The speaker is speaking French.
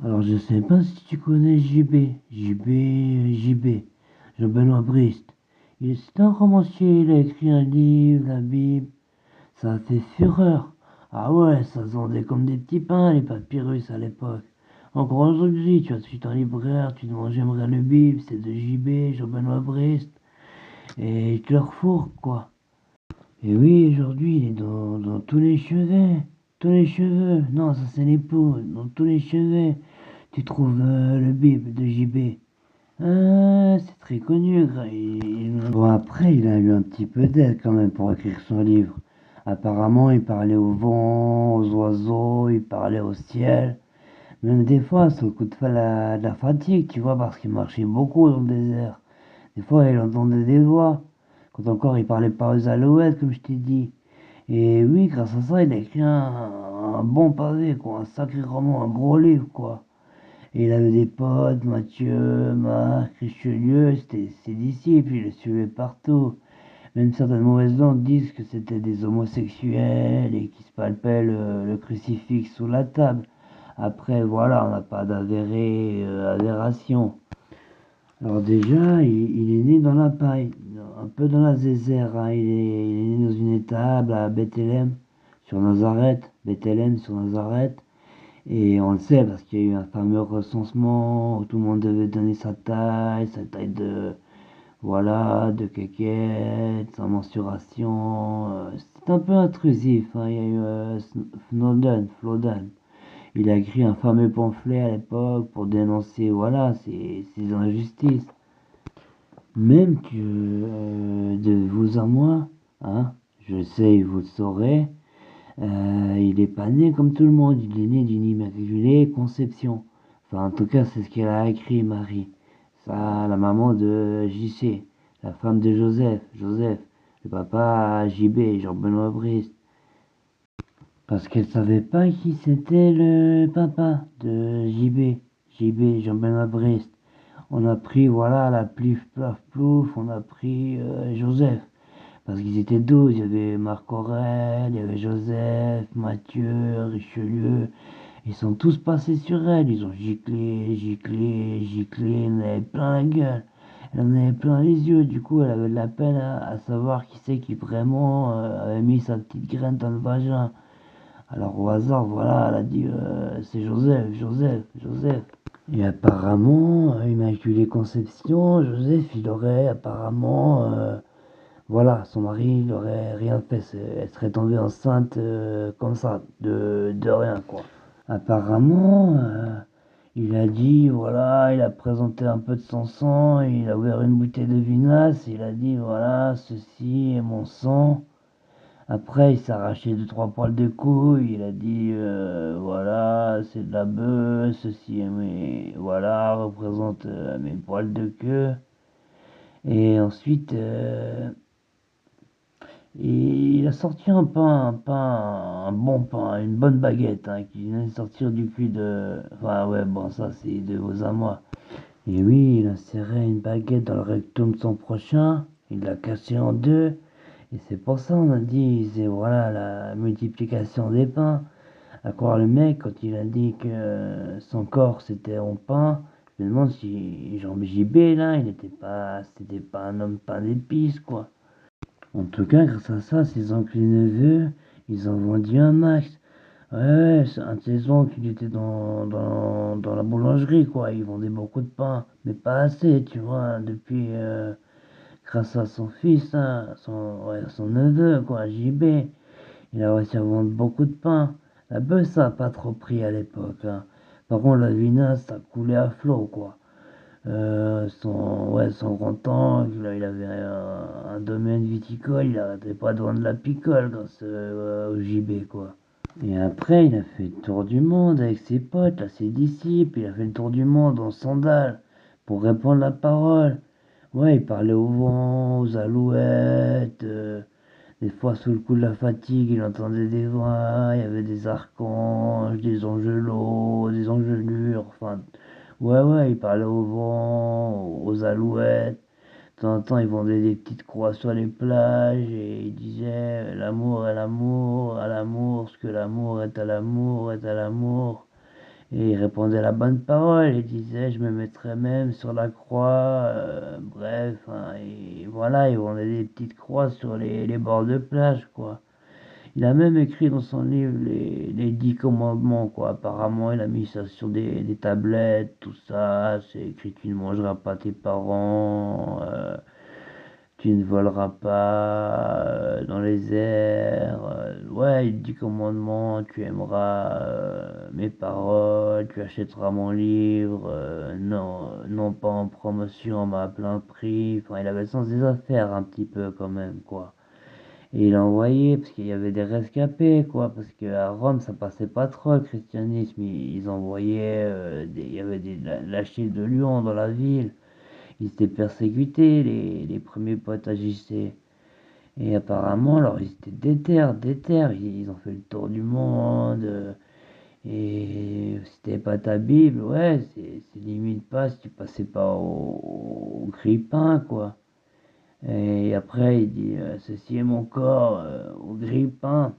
Alors, je sais pas si tu connais JB, Jean-Benoît Briest. C'est un romancier, il a écrit un livre, la Bible. Ça a fait fureur. Ah ouais, ça se vendait comme des petits pains, les papyrus à l'époque. Encore aujourd'hui, tu vas tout en libraire, tu demandes j'aimerais le Bible, c'est de JB, Jean-Benoît Briest. Et tu leur fourres, quoi. Et oui, aujourd'hui, il est dans tous les cheveux. Tous les cheveux. Non, ça c'est l'époux. Dans tous les cheveux. Tu trouves le Bible de JB. C'est très connu. Bon, après, il a eu un petit peu d'aide quand même pour écrire son livre. Apparemment, il parlait au vent, aux oiseaux, il parlait au ciel. Même des fois, sous le coup de la fatigue, tu vois, parce qu'il marchait beaucoup dans le désert. Des fois, il entendait des voix. Quand encore, il parlait pas aux alouettes, comme je t'ai dit. Et oui, grâce à ça, il a écrit un bon pavé, quoi. Un sacré roman, un gros livre, quoi. Et il avait des potes, Mathieu, Marc, Richelieu, c'était ses disciples, il les suivait partout. Même certaines mauvaises langues disent que c'était des homosexuels et qu'ils se palpaient le crucifix sous la table. Après, voilà, on n'a pas avération. Alors déjà, il est né dans la paille, un peu dans la zézère, hein. Il est né dans une étable à Bethléem, sur Nazareth, Bethléem sur Nazareth. Et on le sait parce qu'il y a eu un fameux recensement où tout le monde devait donner sa taille de, voilà, de quéquette, sa mensuration. C'est un peu intrusif, hein. Il y a eu Snowden. Il a écrit un fameux pamphlet à l'époque pour dénoncer, voilà, ces injustices. Même que de vous à moi, hein, je sais, vous le saurez, il est pas né comme tout le monde, il est né d'une immaculée conception. Enfin, en tout cas, c'est ce qu'elle a écrit, Marie. Ça, la maman de JC, la femme de Joseph, le papa JB, Jean-Benoît Brice. Parce qu'elle savait pas qui c'était le papa de JB, Jean-Benoît Brice. On a pris, voilà, la plif, plaf, plouf, on a pris Joseph. Parce qu'ils étaient 12, il y avait Marc Aurèle, il y avait Joseph, Mathieu, Richelieu. Ils sont tous passés sur elle, ils ont giclé, elle en avait plein la gueule. Elle en avait plein les yeux, du coup elle avait de la peine à savoir qui c'est qui vraiment avait mis sa petite graine dans le vagin. Alors au hasard, voilà, elle a dit c'est Joseph. Et apparemment, Immaculée Conception, Joseph, il aurait apparemment voilà, son mari n'aurait rien fait, elle serait tombée enceinte comme ça, de rien, quoi. Apparemment, il a dit, voilà, il a présenté un peu de son sang, il a ouvert une bouteille de vinasse, il a dit, voilà, ceci est mon sang. Après, il s'est arraché deux, trois poils de couille, il a dit, voilà, c'est de la bœuf, ceci est mes, voilà, représente mes poils de queue. Et ensuite, et il a sorti un bon pain, une bonne baguette, hein, qui vient de sortir du cul de. Enfin, ouais, bon, ça, c'est de vos à moi. Et oui, il a serré une baguette dans le rectum de son prochain, il l'a cassé en deux, et c'est pour ça on a dit, c'est voilà, la multiplication des pains. À croire le mec, quand il a dit que son corps c'était en pain, je me demande si Jean JB, là, c'était pas un homme pain d'épices, quoi. En tout cas, grâce à ça, ses oncles et neveux, ils ont vendu un max. Ouais, c'est un de ses oncles, il était dans la boulangerie, quoi. Il vendait beaucoup de pain, mais pas assez, tu vois, hein, depuis, grâce à son fils, hein, son neveu, quoi, JB. Il a réussi à vendre beaucoup de pain. La bœuf, ça a pas trop pris à l'époque, hein. Par contre, la vinasse, ça coulait à flot, quoi. Son grand-oncle, il avait un domaine viticole, il arrêtait pas de vendre de la picole grâce au JB, quoi. Et après, il a fait le tour du monde avec ses potes, là, ses disciples, il a fait le tour du monde en sandales pour répandre la parole. Ouais, il parlait au vent, aux alouettes, des fois sous le coup de la fatigue, il entendait des voix, il y avait des archanges, des angelots, des angelures, enfin, ouais, il parlait au vent, aux alouettes. De temps en temps, il vendait des petites croix sur les plages et il disait l'amour est l'amour, à l'amour, ce que l'amour est à l'amour, est à l'amour. Et il répandait la bonne parole, il disait je me mettrais même sur la croix, bref, hein, et voilà, il vendait des petites croix sur les bords de plage, quoi. Il a même écrit dans son livre les 10 commandements, quoi. Apparemment, il a mis ça sur des tablettes, tout ça. C'est écrit tu ne mangeras pas tes parents, tu ne voleras pas dans les airs. Ouais, les 10 commandements, tu aimeras mes paroles, tu achèteras mon livre. Non, non pas en promotion, mais à plein prix. Enfin, il avait le sens des affaires un petit peu quand même, quoi. Et il a envoyé, parce qu'il y avait des rescapés, quoi, parce qu'à Rome, ça passait pas trop le christianisme. Ils envoyaient, il y avait des lâchers de lions dans la ville. Ils étaient persécutés, les premiers potes agissaient. Et apparemment, alors, ils étaient déter, ils ont fait le tour du monde. Et si t'avais pas ta Bible, ouais, c'est limite pas si tu passais pas au grille-pain, quoi. Et après, il dit ceci est mon corps au grille-pain.